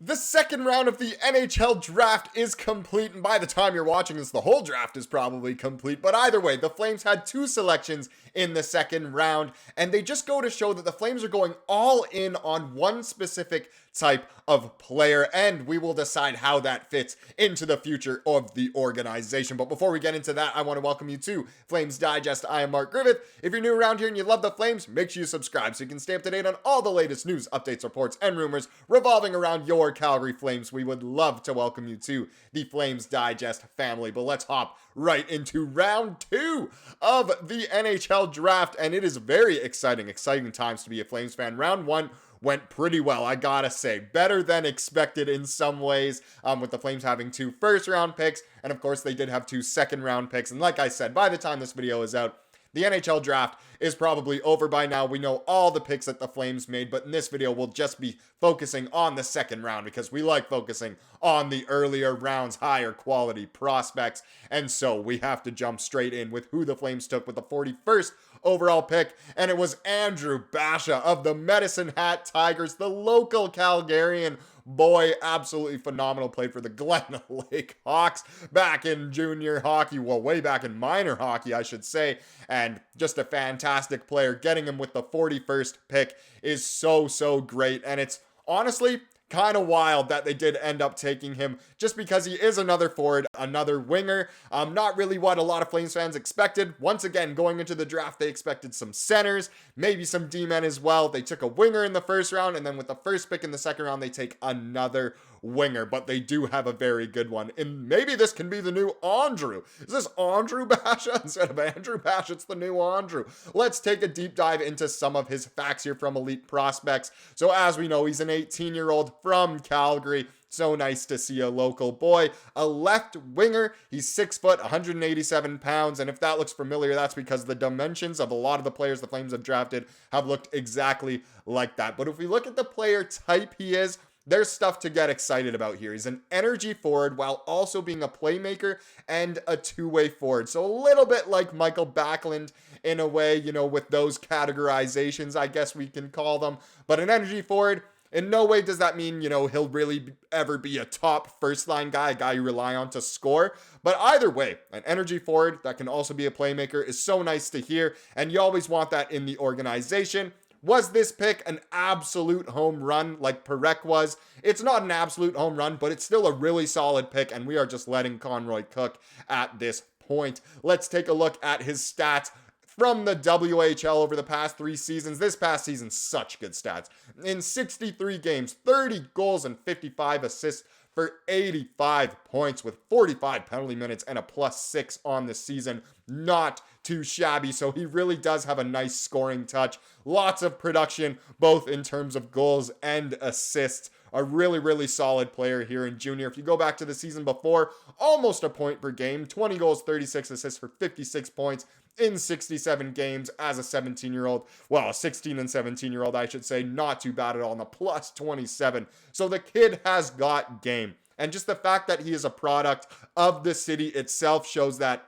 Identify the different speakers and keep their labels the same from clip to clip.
Speaker 1: The second round of the NHL Draft is complete, and by the time you're watching this, the whole draft is probably complete. But either way, the Flames had two selections in the second round, and they just go to show that the Flames are going all in on one specific type of player, and we will decide how that fits into the future of the organization. But before we get into that, I want to welcome you to Flames Digest. I am Mark Griffith. If you're new around here and you love the Flames, make sure you subscribe so you can stay up to date on all the latest news, updates, reports, and rumors revolving around your Calgary Flames. We would love to welcome you to the Flames Digest family. But let's hop right into round two of the NHL Draft, and it is very exciting times to be a Flames fan. Round one went pretty well, I gotta say. Better than expected in some ways, with the Flames having two first-round picks, and of course they did have two second-round picks. And like I said, by the time this video is out, the NHL Draft is probably over by now. We know all the picks that the Flames made, but in this video, we'll just be focusing on the second round because we like focusing on the earlier rounds, higher quality prospects. And so we have to jump straight in with who the Flames took with the 41st overall pick, and it was Andrew Basha of the Medicine Hat Tigers, the local Calgarian boy, absolutely phenomenal. Played for the Glen Lake Hawks back in junior hockey, well, way back in minor hockey, I should say, and just a fantastic player. Getting him with the 41st pick is so great, and it's honestly kind of wild that they did end up taking him just because he is another forward, another winger. Not really what a lot of Flames fans expected. Once again, going into the draft, they expected some centers, maybe some D-men as well. They took a winger in the first round, and then with the first pick in the second round, they take another winger, but they do have a very good one. And maybe this can be the new Andrew. Is this Andrew Basha? Instead of Andrew Basha, it's the new Andrew. Let's take a deep dive into some of his facts here from Elite Prospects. So as we know, he's an 18-year-old from Calgary. So nice to see a local boy. A left winger. He's 6 foot, 187 pounds. And if that looks familiar, that's because the dimensions of a lot of the players the Flames have drafted have looked exactly like that. But if we look at the player type he is, there's stuff to get excited about here. He's an energy forward while also being a playmaker and a two-way forward. So a little bit like Michael Backlund in a way, you know, with those categorizations, I guess we can call them. But an energy forward, in no way does that mean, you know, he'll really ever be a top first-line guy, a guy you rely on to score. But either way, an energy forward that can also be a playmaker is so nice to hear, and you always want that in the organization. Was this pick an absolute home run like Perek was? It's not an absolute home run, but it's still a really solid pick, and we are just letting Conroy cook at this point. Let's take a look at his stats from the WHL over the past 3 seasons. This past season, such good stats. In 63 games, 30 goals and 55 assists for 85 points with 45 penalty minutes and a +6 on the season. Not too shabby, so he really does have a nice scoring touch. Lots of production, both in terms of goals and assists. A really solid player here in junior. If you go back to the season before, almost a point per game, 20 goals, 36 assists for 56 points in 67 games as a 17-year-old. Well, a 16 and 17-year-old, I should say. Not too bad at all, and a +27. So the kid has got game. And just the fact that he is a product of the city itself shows that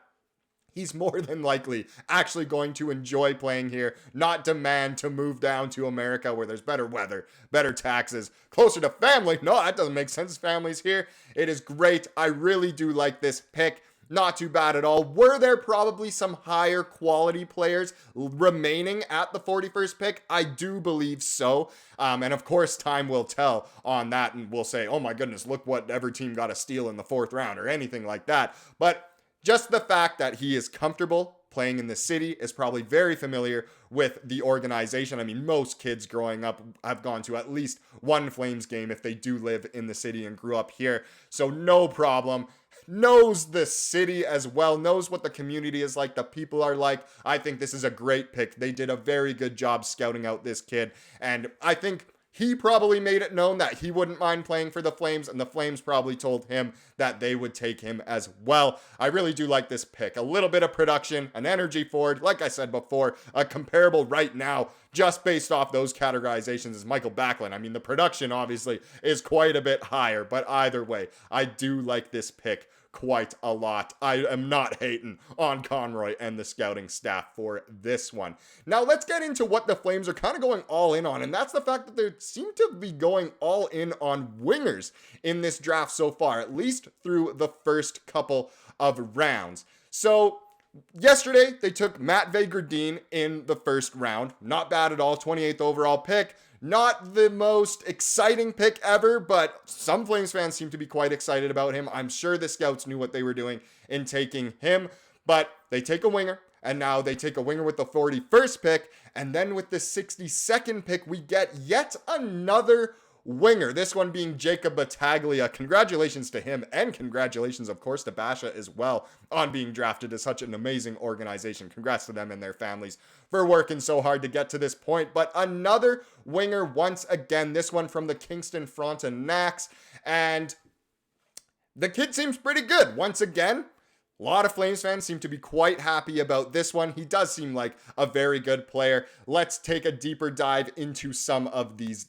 Speaker 1: he's more than likely actually going to enjoy playing here, not demand to move down to America where there's better weather, better taxes, closer to family. No, that doesn't make sense. Family's here. It is great. I really do like this pick. Not too bad at all. Were there probably some higher quality players remaining at the 41st pick? I do believe so. And of course, time will tell on that. And we'll say, oh my goodness, look what every team got a steal in the 4th round or anything like that. But just the fact that he is comfortable playing in the city, is probably very familiar with the organization. I mean, most kids growing up have gone to at least one Flames game if they do live in the city and grew up here. So no problem. Knows the city as well, knows what the community is like, the people are like. I think this is a great pick. They did a very good job scouting out this kid. And I think he probably made it known that he wouldn't mind playing for the Flames, and the Flames probably told him that they would take him as well. I really do like this pick. A little bit of production, an energy forward, like I said before, a comparable right now, just based off those categorizations, is Michael Backlund. I mean, the production obviously is quite a bit higher, but either way, I do like this pick quite a lot. I am not hating on Conroy and the scouting staff for this one. Now let's get into what the Flames are kind of going all in on, and that's the fact that they seem to be going all in on wingers in this draft so far, at least through the first couple of rounds. So yesterday, they took Matt Vegardine in the first round. Not bad at all, 28th overall pick. Not the most exciting pick ever, but some Flames fans seem to be quite excited about him. I'm sure the scouts knew what they were doing in taking him, but they take a winger, and now they take a winger with the 41st pick, and then with the 62nd pick, we get yet another winger, this one being Jacob Battaglia. Congratulations to him, and congratulations, of course, to Basha as well on being drafted to such an amazing organization. Congrats to them and their families for working so hard to get to this point. But another winger once again, this one from the Kingston Frontenacs, and the kid seems pretty good. Once again, a lot of Flames fans seem to be quite happy about this one. He does seem like a very good player. Let's take a deeper dive into some of these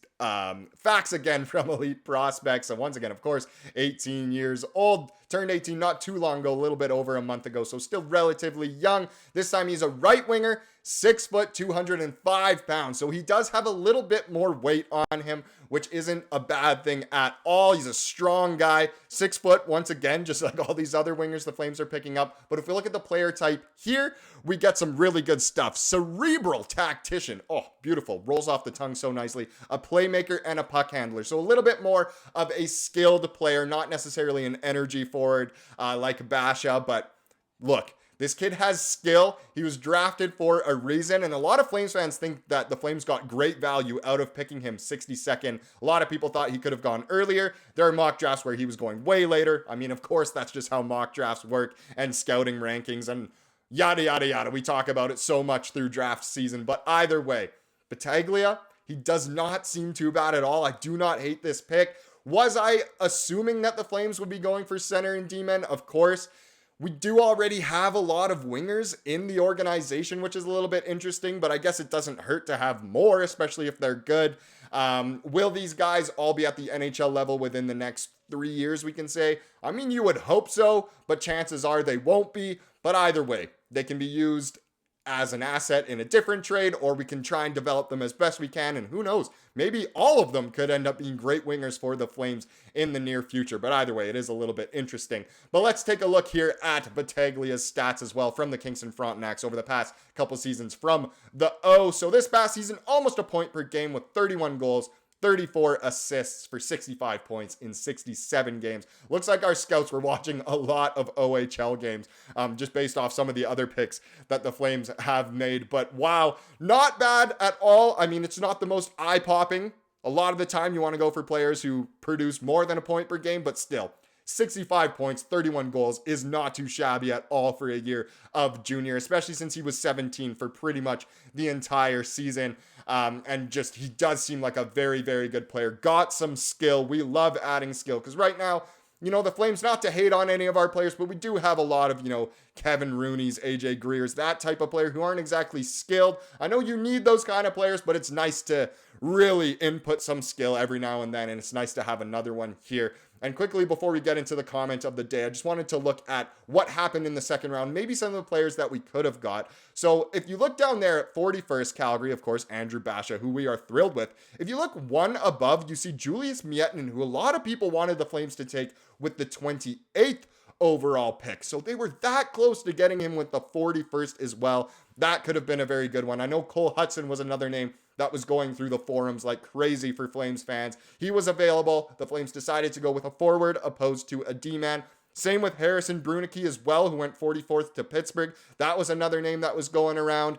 Speaker 1: facts again from Elite Prospects. So once again, of course, 18 years old. Turned 18 not too long ago, a little bit over a month ago, so still relatively young. This time he's a right winger, 6 foot, 205 pounds. So he does have a little bit more weight on him, which isn't a bad thing at all. He's a strong guy, 6 foot, once again, just like all these other wingers the Flames are picking up. But if we look at the player type here, we get some really good stuff. Cerebral tactician. Oh, beautiful. Rolls off the tongue so nicely. A playmaker and a puck handler. So a little bit more of a skilled player, not necessarily an energy forward like Basha, but look, this kid has skill. He was drafted for a reason, and a lot of Flames fans think that the Flames got great value out of picking him 62nd. A lot of people thought he could have gone earlier. There are mock drafts where he was going way later. I mean, of course, that's just how mock drafts work and scouting rankings and yada, yada, yada. We talk about it so much through draft season, but either way, Battaglia, he does not seem too bad at all. I do not hate this pick. Was I assuming that the Flames would be going for center and D-men? Of course. We do already have a lot of wingers in the organization, which is a little bit interesting, but I guess it doesn't hurt to have more, especially if they're good. Will these guys all be at the NHL level within the next 3 years, we can say? I mean, you would hope so, but chances are they won't be. But either way, they can be used as an asset in a different trade, or we can try and develop them as best we can, and who knows, maybe all of them could end up being great wingers for the Flames in the near future. But either way, it is a little bit interesting. But let's take a look here at Battaglia's stats as well from the Kingston Frontenacs over the past couple seasons from the O. So this past season, almost a point per game with 31 goals, 34 assists for 65 points in 67 games. Looks like our scouts were watching a lot of OHL games, just based off some of the other picks that the Flames have made. But wow, not bad at all. I mean, it's not the most eye-popping. A lot of the time you want to go for players who produce more than a point per game, but still, 65 points, 31 goals is not too shabby at all for a year of junior, especially since he was 17 for pretty much the entire season. And just, he does seem like a very, very good player. Got some skill. We love adding skill because right now, you know, the Flames, not to hate on any of our players, but we do have a lot of, you know, Kevin Rooney's, AJ Greer's, that type of player who aren't exactly skilled. I know you need those kind of players, but it's nice to really input some skill every now and then, and it's nice to have another one here. And quickly, before we get into the comment of the day, I just wanted to look at what happened in the second round, maybe some of the players that we could have got. So if you look down there at 41st, Calgary, of course, Andrew Basha, who we are thrilled with. If you look one above, you see Julius Miettinen, who a lot of people wanted the Flames to take with the 28th overall pick. So they were that close to getting him with the 41st as well. That could have been a very good one. I know Cole Hudson was another name that was going through the forums like crazy for Flames fans. He was available. The Flames decided to go with a forward opposed to a D-man. Same with Harrison Brunicky as well, who went 44th to Pittsburgh. That was another name that was going around.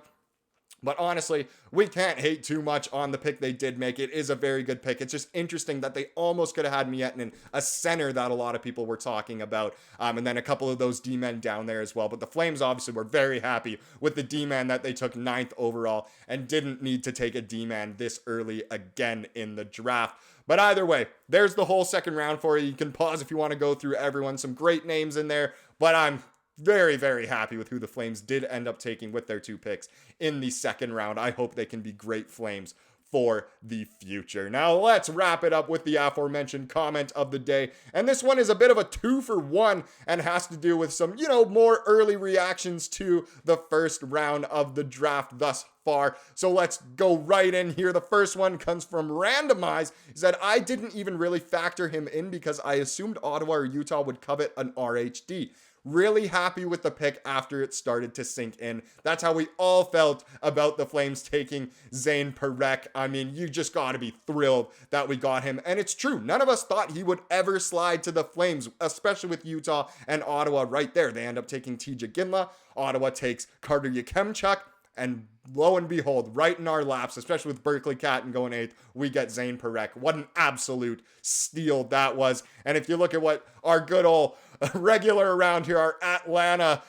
Speaker 1: But honestly, we can't hate too much on the pick they did make. It is a very good pick. It's just interesting that they almost could have had Miettinen, a center that a lot of people were talking about, and then a couple of those D-men down there as well. But the Flames obviously were very happy with the D-man that they took 9th overall and didn't need to take a D-man this early again in the draft. But either way, there's the whole second round for you. You can pause if you want to go through everyone. Some great names in there, but I'm very, very happy with who the Flames did end up taking with their 2 picks in the second round. I hope they can be great Flames for the future. Now let's wrap it up with the aforementioned comment of the day. And this one is a bit of a 2-for-1 and has to do with some, more early reactions to the first round of the draft thus far. So let's go right in here. The first one comes from Randomize. He said, I didn't even really factor him in because I assumed Ottawa or Utah would covet an RHD. Really happy with the pick after it started to sink in. That's how we all felt about the Flames taking Zane Parekh. I mean, you just got to be thrilled that we got him. And it's true. None of us thought he would ever slide to the Flames, especially with Utah and Ottawa right there. They end up taking TJ Ginla. Ottawa takes Carter Yekemchuk. And lo and behold, right in our laps, especially with Berkeley Catton going 8th, we get Zane Parekh. What an absolute steal that was. And if you look at what our good old regular around here, our Atlanta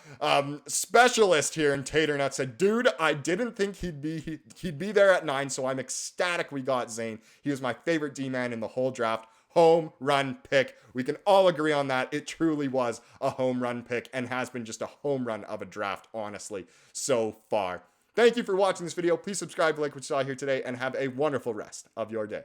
Speaker 1: specialist here in Taternut said, dude, I didn't think he'd be there at 9, so I'm ecstatic we got Zane. He was my favorite D-man in the whole draft. Home run pick. We can all agree on that. It truly was a home run pick and has been just a home run of a draft, honestly, so far. Thank you for watching this video. Please subscribe, like what you saw here today, and have a wonderful rest of your day.